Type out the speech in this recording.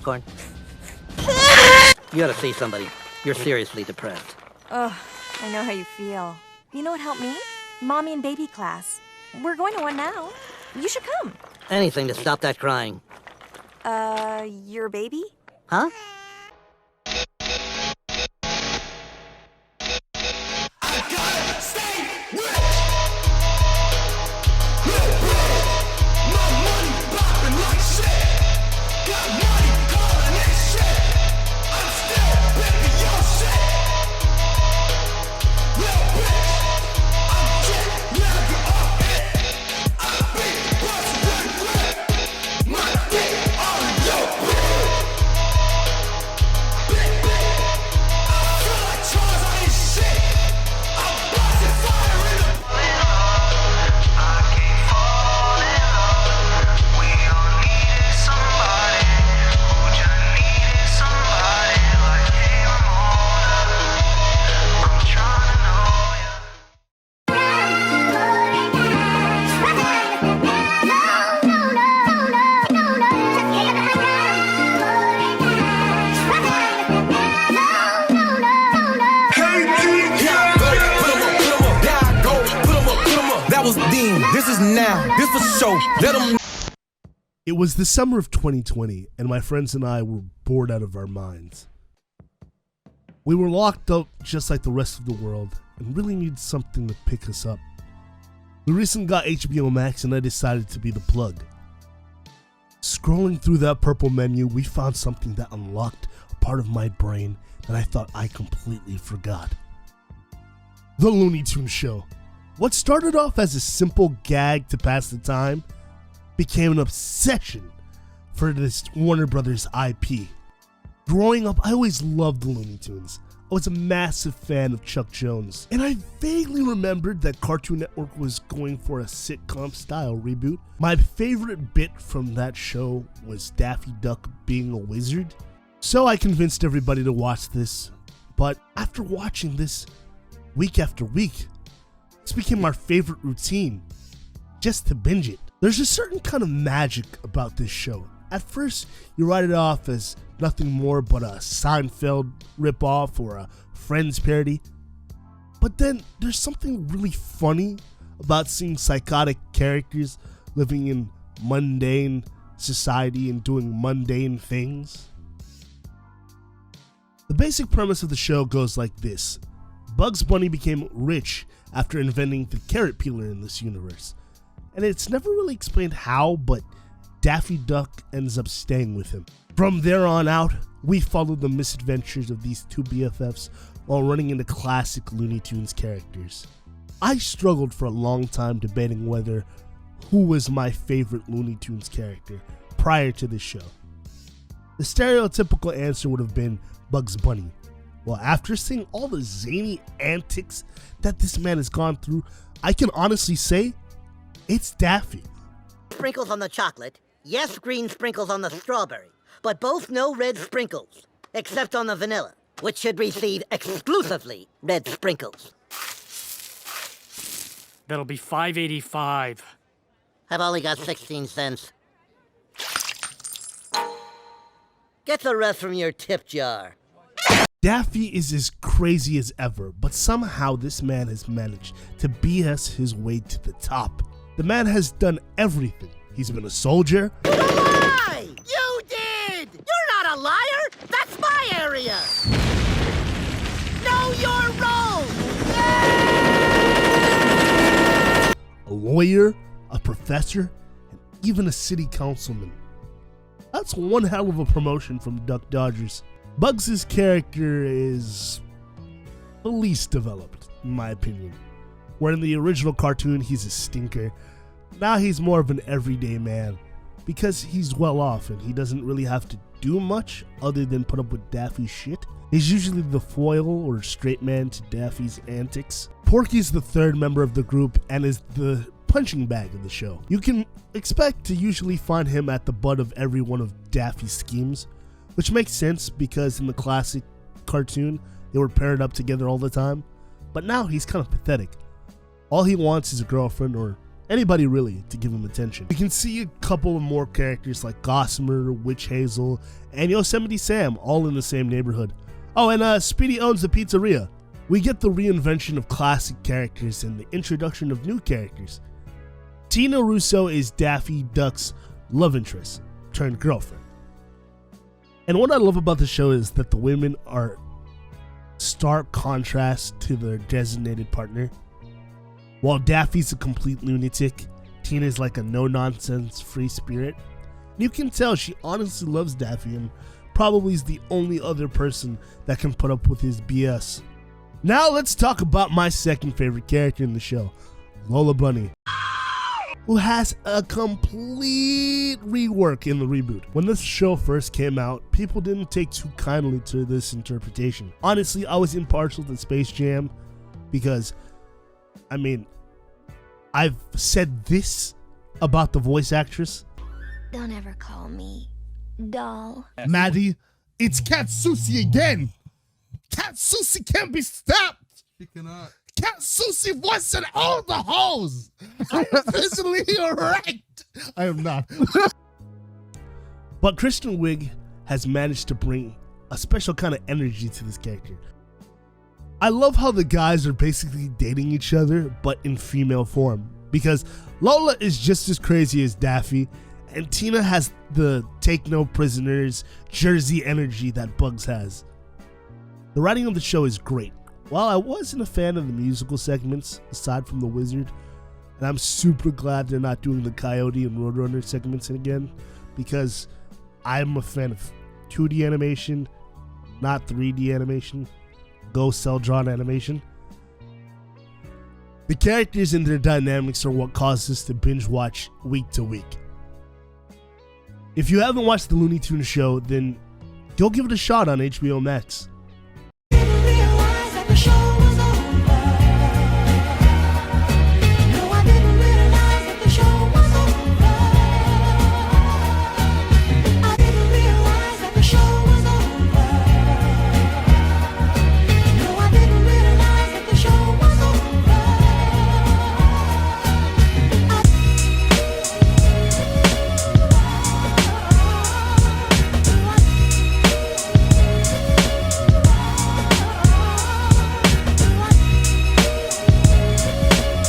popcorn? You gotta see somebody. You're seriously depressed. Ugh, I know how you feel. You know what helped me? Mommy and baby class. We're going to one now. You should come. Anything to stop that crying. Your baby? Huh? This is now. This for show. Let them. It was the summer of 2020, and my friends and I were bored out of our minds. We were locked up just like the rest of the world, and really needed something to pick us up. We recently got HBO Max, and I decided to be the plug. Scrolling through that purple menu, we found something that unlocked a part of my brain that I thought I completely forgot. The Looney Tunes Show. What started off as a simple gag to pass the time became an obsession for this Warner Brothers IP. Growing up, I always loved the Looney Tunes. I was a massive fan of Chuck Jones, and I vaguely remembered that Cartoon Network was going for a sitcom-style reboot. My favorite bit from that show was Daffy Duck being a wizard, so I convinced everybody to watch this. But after watching this week after week, this became our favorite routine, just to binge it. There's a certain kind of magic about this show. At first, you write it off as nothing more but a Seinfeld ripoff or a Friends parody. But then there's something really funny about seeing psychotic characters living in mundane society and doing mundane things. The basic premise of the show goes like this. Bugs Bunny became rich after inventing the carrot peeler in this universe. And it's never really explained how, but Daffy Duck ends up staying with him. From there on out, we follow the misadventures of these two BFFs while running into classic Looney Tunes characters. I struggled for a long time debating who was my favorite Looney Tunes character prior to this show. The stereotypical answer would have been Bugs Bunny. Well, after seeing all the zany antics that this man has gone through, I can honestly say it's Daffy. Sprinkles on the chocolate. Yes, green sprinkles on the strawberry. But both no red sprinkles. Except on the vanilla, which should receive exclusively red sprinkles. That'll be $5.85. I've only got 16 cents. Get the rest from your tip jar. Daffy is as crazy as ever, but somehow this man has managed to BS his way to the top. The man has done everything. He's been a soldier. Lie! You did! You're not a liar! That's my area! Know your role! A lawyer, a professor, and even a city councilman. That's one hell of a promotion from Duck Dodgers. Bugs' character is the least developed, in my opinion. Where in the original cartoon, he's a stinker. Now he's more of an everyday man, because he's well off and he doesn't really have to do much other than put up with Daffy's shit. He's usually the foil or straight man to Daffy's antics. Porky's the third member of the group and is the punching bag of the show. You can expect to usually find him at the butt of every one of Daffy's schemes, which makes sense because in the classic cartoon, they were paired up together all the time. But now he's kind of pathetic. All he wants is a girlfriend or Anybody really to give him attention. We can see a couple of more characters like Gossamer, Witch Hazel, and Yosemite Sam all in the same neighborhood. Oh, and Speedy owns the pizzeria. We get the reinvention of classic characters and the introduction of new characters. Tina Russo is Daffy Duck's love interest turned girlfriend. And what I love about the show is that the women are stark contrast to their designated partner. While Daffy's a complete lunatic, Tina's like a no-nonsense free spirit. You can tell she honestly loves Daffy and probably is the only other person that can put up with his BS. Now let's talk about my second favorite character in the show, Lola Bunny, who has a complete rework in the reboot. When this show first came out, people didn't take too kindly to this interpretation. Honestly, I was impartial to Space Jam because, I mean, I've said this about the voice actress. Don't ever call me doll. Maddie, it's Cat Susie again. Cat Susie can't be stopped. Cat Susie wants in all the holes. I am physically erect. I am not. But Kristen Wiig has managed to bring a special kind of energy to this character. I love how the guys are basically dating each other, but in female form. Because Lola is just as crazy as Daffy, and Tina has the take no prisoners, Jersey energy that Bugs has. The writing of the show is great. While I wasn't a fan of the musical segments, aside from the Wizard, and I'm super glad they're not doing the Coyote and Roadrunner segments again, because I'm a fan of 2D animation, not 3D animation. Go cel-drawn animation. The characters and their dynamics are what causes us to binge watch week to week. If you haven't watched the Looney Tunes show, then go give it a shot on HBO Max.